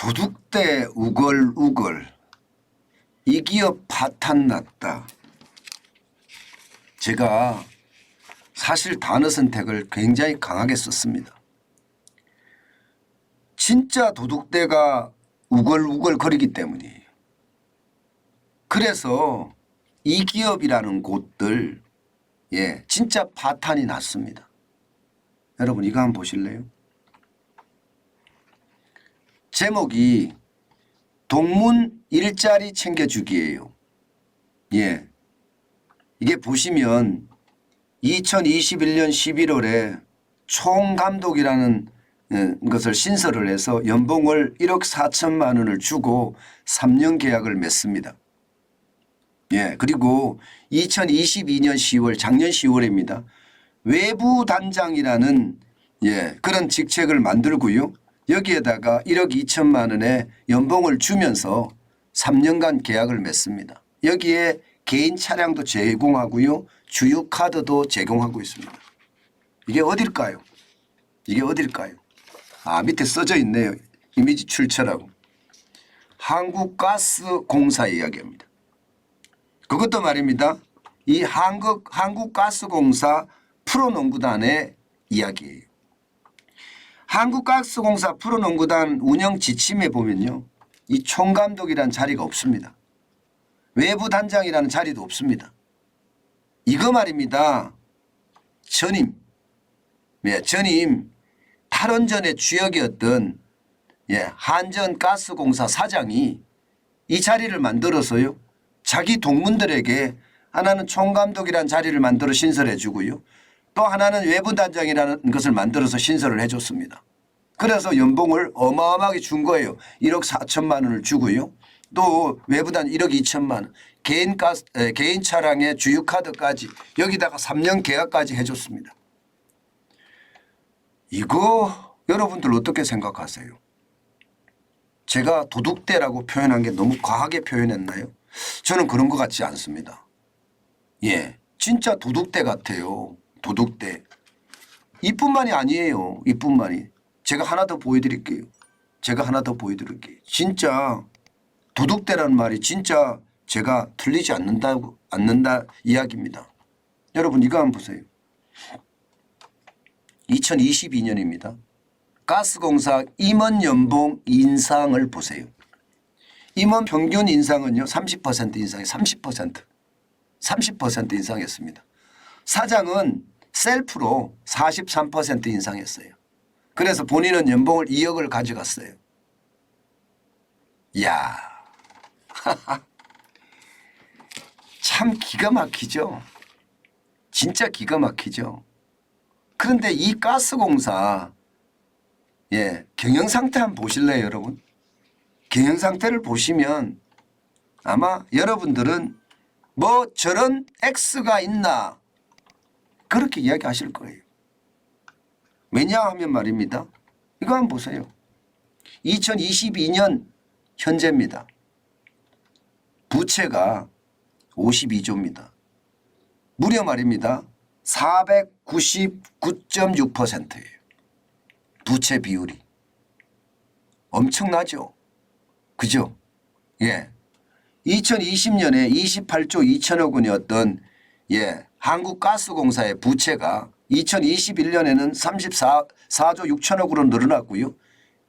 도둑대 우걸우걸 이 기업 파탄 났다. 제가 사실 단어 선택을 굉장히 강하게 썼습니다. 진짜 도둑대가 우걸우걸 거리기 때문이에요. 그래서 이 기업이라는 곳들 진짜 파탄이 났습니다. 여러분 이거 한번 보실래요? 제목이 동문 일자리 챙겨주기예요. 이게 보시면 2021년 11월에 총감독이라는 것을 신설을 해서 연봉을 1억 4천만 원을 주고 3년 계약을 맺습니다. 그리고 2022년 10월 작년 10월입니다. 외부 단장이라는 그런 직책을 만들고요. 여기에다가 1억 2천만 원의 연봉을 주면서 3년간 계약을 맺습니다. 여기에 개인 차량도 제공하고요. 주유카드도 제공하고 있습니다. 이게 어딜까요? 이게 어딜까요? 밑에 써져 있네요. 이미지 출처라고. 한국가스공사 이야기합니다. 그것도 말입니다. 이 한국가스공사 프로농구단의 이야기예요. 한국가스공사 프로농구단 운영 지침에 보면요. 이 총감독이라는 자리가 없습니다. 외부 단장이라는 자리도 없습니다. 이거 말입니다. 전임 탈원전의 주역이었던 한전가스공사 사장이 이 자리를 만들어서요. 자기 동문들에게 하나는 총감독이라는 자리를 만들어 신설해 주고요. 또 하나는 외부 단장이라는 것을 만들어서 신설을 해 줬습니다. 그래서 연봉을 어마어마하게 준 거예요. 1억 4천만 원을 주고요. 또 외부단 1억 2천만 원, 개인 차량의 주유카드까지 여기다가 3년 계약까지 해줬습니다. 이거 여러분들 어떻게 생각하세요? 제가 도둑대라고 표현한 게 너무 과하게 표현했나요? 저는 그런 것 같지 않습니다. 진짜 도둑대 같아요. 도둑대. 이뿐만이 아니에요. 이뿐만이. 제가 하나 더 보여드릴게요. 진짜 도둑대라는 말이 진짜 제가 틀리지 않는다 이야기입니다. 여러분 이거 한번 보세요. 2022년입니다. 가스공사 임원 연봉 인상을 보세요. 임원 평균 인상은요 30% 인상이 30% 인상했습니다. 사장은 셀프로 43% 인상했어요. 그래서 본인은 연봉을 2억을 가져갔어요. 이야 참 기가 막히죠. 진짜 기가 막히죠. 그런데 이 가스공사 경영상태 한번 보실래요 여러분? 경영상태를 보시면 아마 여러분들은 뭐 저런 X가 있나 그렇게 이야기하실 거예요. 왜냐하면 말입니다. 이거 한번 보세요. 2022년 현재입니다. 부채가 52조입니다. 무려 말입니다. 499.6%예요. 부채 비율이. 엄청나죠? 그죠? 2020년에 28조 2천억 원이었던 한국가스공사의 부채가 2021년에는 34조 6천억으로 늘어났고요.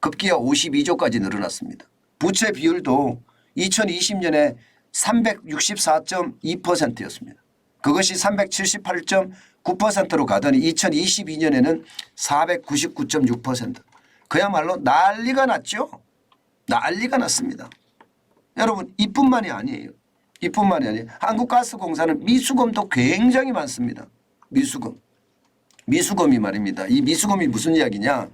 급기야 52조까지 늘어났습니다. 부채 비율도 2020년에 364.2%였습니다. 그것이 378.9%로 가더니 2022년에는 499.6%. 그야말로 난리가 났죠. 난리가 났습니다. 여러분 이뿐만이 아니에요. 한국가스공사는 미수검도 굉장히 많습니다. 미수검이 말입니다. 이 미수검이 무슨 이야기냐.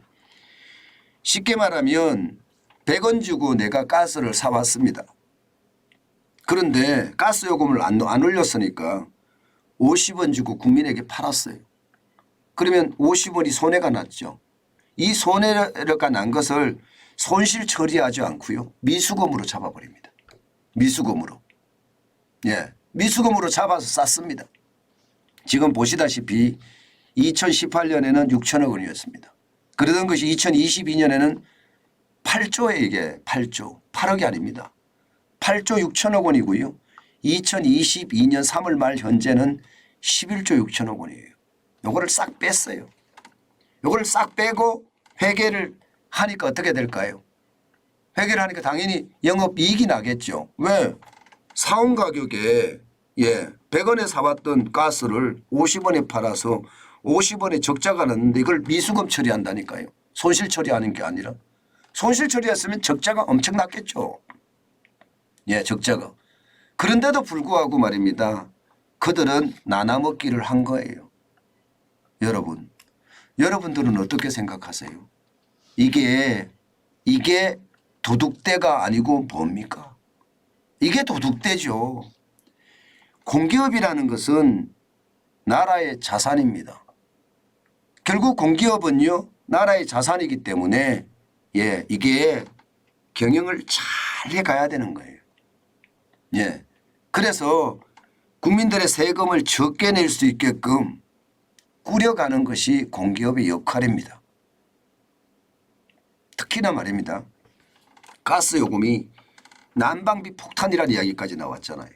쉽게 말하면 100원 주고 내가 가스를 사왔습니다. 그런데 가스요금을 안 올렸으니까 50원 주고 국민에게 팔았어요. 그러면 50원이 손해가 났죠. 이 손해가 난 것을 손실 처리하지 않고요. 미수검으로 잡아버립니다. 미수검으로. 미수검으로 잡아서 쌌습니다. 지금 보시다시피 2018년에는 6천억 원이었습니다. 그러던 것이 2022년에는 8조에 이게 8조. 8억이 아닙니다. 8조 6천억 원이고요. 2022년 3월 말 현재는 11조 6천억 원이에요. 요거를 싹 뺐어요. 요거를 싹 빼고 회계를 하니까 어떻게 될까요? 회계를 하니까 당연히 영업이익이 나겠죠. 왜? 사온 가격에 100원에 사왔던 가스를 50원에 팔아서 50원에 적자가 났는데 이걸 미수금 처리한다니까요. 손실 처리하는 게 아니라. 손실 처리했으면 적자가 엄청 났겠죠. 적자가. 그런데도 불구하고 말입니다. 그들은 나눠먹기를 한 거예요. 여러분들은 어떻게 생각하세요? 이게 도둑대가 아니고 뭡니까? 이게 도둑대죠. 공기업이라는 것은 나라의 자산입니다. 결국 공기업은요 나라의 자산이기 때문에 이게 경영을 잘 해가야 되는 거예요. 그래서 국민들의 세금을 적게 낼 수 있게끔 꾸려가는 것이 공기업의 역할입니다. 특히나 말입니다. 가스요금이 난방비 폭탄이라는 이야기까지 나왔잖아요.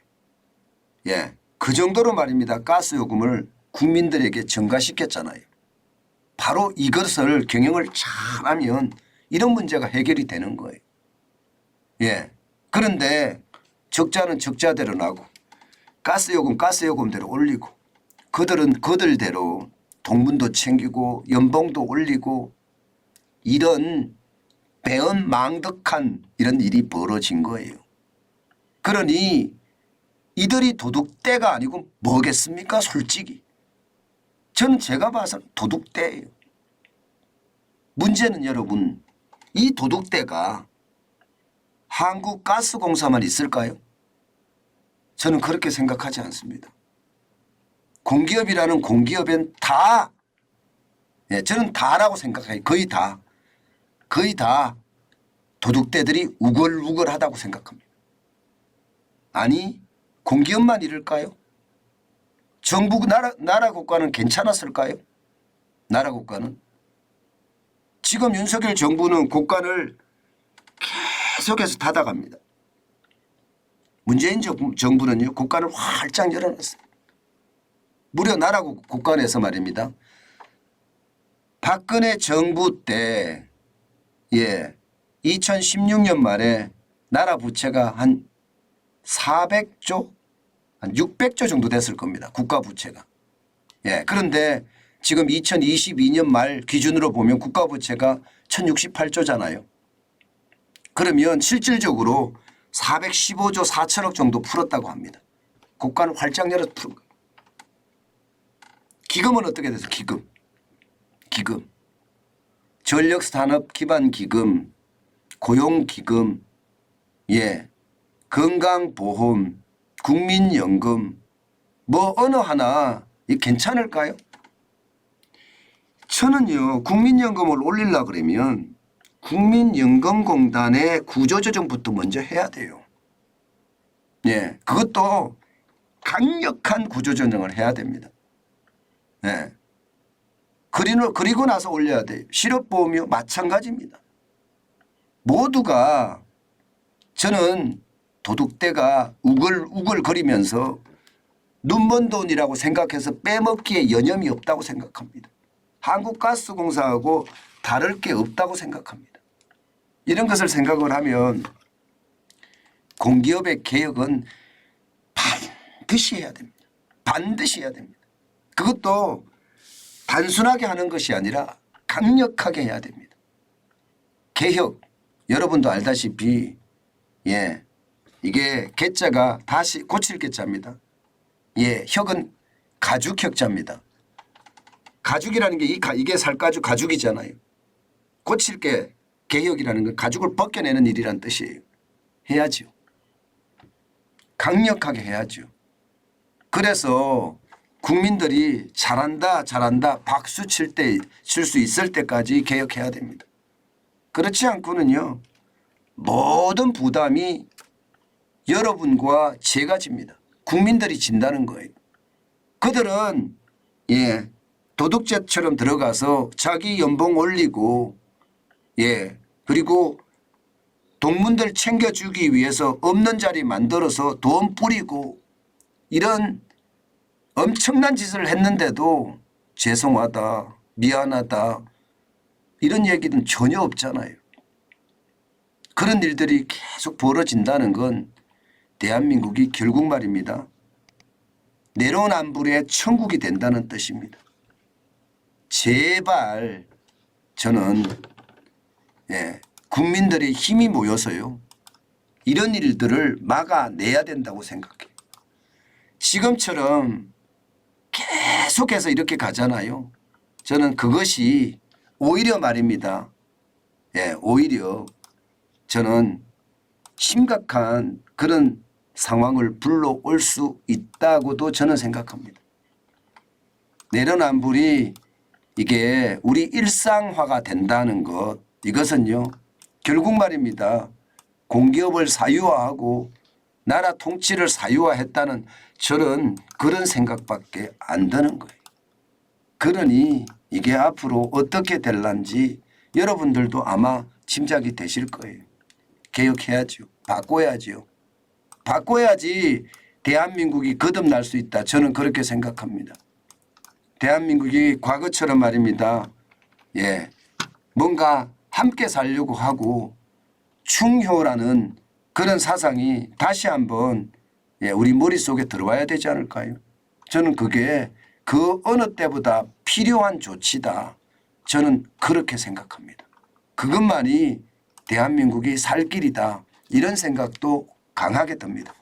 그 정도로 말입니다. 가스요금을 국민들에게 증가시켰잖아요. 바로 이것을 경영을 잘하면 이런 문제가 해결이 되는 거예요. 그런데 적자는 적자대로 나고 가스요금대로 올리고 그들은 그들대로 동문도 챙기고 연봉도 올리고 이런 배은망덕한 이런 일이 벌어진 거예요. 그러니 이들이 도둑대가 아니고 뭐겠습니까? 솔직히. 저는 제가 봐서는 도둑대예요. 문제는 여러분 이 도둑대가 한국가스공사만 있을까요? 저는 그렇게 생각하지 않습니다. 공기업이라는 공기업엔 다 저는 다라고 생각해요. 거의 다 도둑대들이 우글우글하다고 생각합니다. 아니 공기업만 이럴까요? 정부 나라 국가는 괜찮았을까요? 나라 국가는. 지금 윤석열 정부는 국간을 계속해서 닫아갑니다. 문재인 정부는요 국간을 활짝 열어놨어요. 무려 나라 국간에서 말입니다. 박근혜 정부 때 2016년 말에 나라 부채가 한 400조 한 600조 정도 됐을 겁니다. 국가 부채가. 그런데 지금 2022년 말 기준으로 보면 국가 부채가 1068조잖아요. 그러면 실질적으로 415조 4천억 정도 풀었다고 합니다. 국가는 활짝 열어서 푸른 거예요. 기금은 어떻게 돼서 기금. 전력산업기반기금, 고용기금, 건강보험, 국민연금 뭐 어느 하나 괜찮을까요? 저는요 국민연금을 올리려고 그러면 국민연금공단의 구조조정부터 먼저 해야 돼요. 그것도 강력한 구조조정을 해야 됩니다. 그리고 나서 올려야 돼요. 실업보험이요 마찬가지입니다. 모두가 저는 도둑대가 우글우글거리면서 눈먼 돈이라고 생각해서 빼먹기에 여념이 없다고 생각합니다. 한국가스공사하고 다를 게 없다고 생각합니다. 이런 것을 생각을 하면 공기업의 개혁은 반드시 해야 됩니다. 반드시 해야 됩니다. 그것도 단순하게 하는 것이 아니라 강력하게 해야 됩니다. 개혁 여러분도 알다시피 이게 개자가 다시 고칠 개자입니다. 혁은 가죽혁자입니다. 가죽이라는 게 이게 살가죽 가죽이잖아요. 고칠 게 개혁이라는 건 가죽을 벗겨내는 일이란 뜻이에요. 해야죠. 강력하게 해야죠. 그래서 국민들이 잘한다 박수 칠 수 있을 때까지 개혁해야 됩니다. 그렇지 않고는요 모든 부담이 여러분과 제가 집니다. 국민들이 진다는 거예요. 그들은 도둑죄처럼 들어가서 자기 연봉 올리고 그리고 동문들 챙겨주기 위해서 없는 자리 만들어서 돈 뿌리고 이런 엄청난 짓을 했는데도 죄송하다, 미안하다 이런 얘기는 전혀 없잖아요. 그런 일들이 계속 벌어진다는 건 대한민국이 결국 말입니다. 내로남불의 천국이 된다는 뜻입니다. 제발 저는 국민들의 힘이 모여서요. 이런 일들을 막아내야 된다고 생각해요. 지금처럼 계속해서 이렇게 가잖아요. 저는 그것이 오히려 말입니다. 오히려 저는 심각한 그런 상황을 불러올 수 있다고도 저는 생각합니다. 내로남불이 이게 우리 일상화가 된다는 것 이것은요. 결국 말입니다. 공기업을 사유화하고 나라 통치를 사유화했다는 저는 그런 생각밖에 안 드는 거예요. 그러니 이게 앞으로 어떻게 될런지 여러분들도 아마 짐작이 되실 거예요. 개혁해야죠. 바꿔야죠. 바꿔야지 대한민국이 거듭날 수 있다. 저는 그렇게 생각합니다. 대한민국이 과거처럼 말입니다. 뭔가 함께 살려고 하고 충효라는 그런 사상이 다시 한번 우리 머릿속에 들어와야 되지 않을까요? 저는 그게 그 어느 때보다 필요한 조치다. 저는 그렇게 생각합니다. 그것만이 대한민국이 살 길이다. 이런 생각도 강하게 듭니다.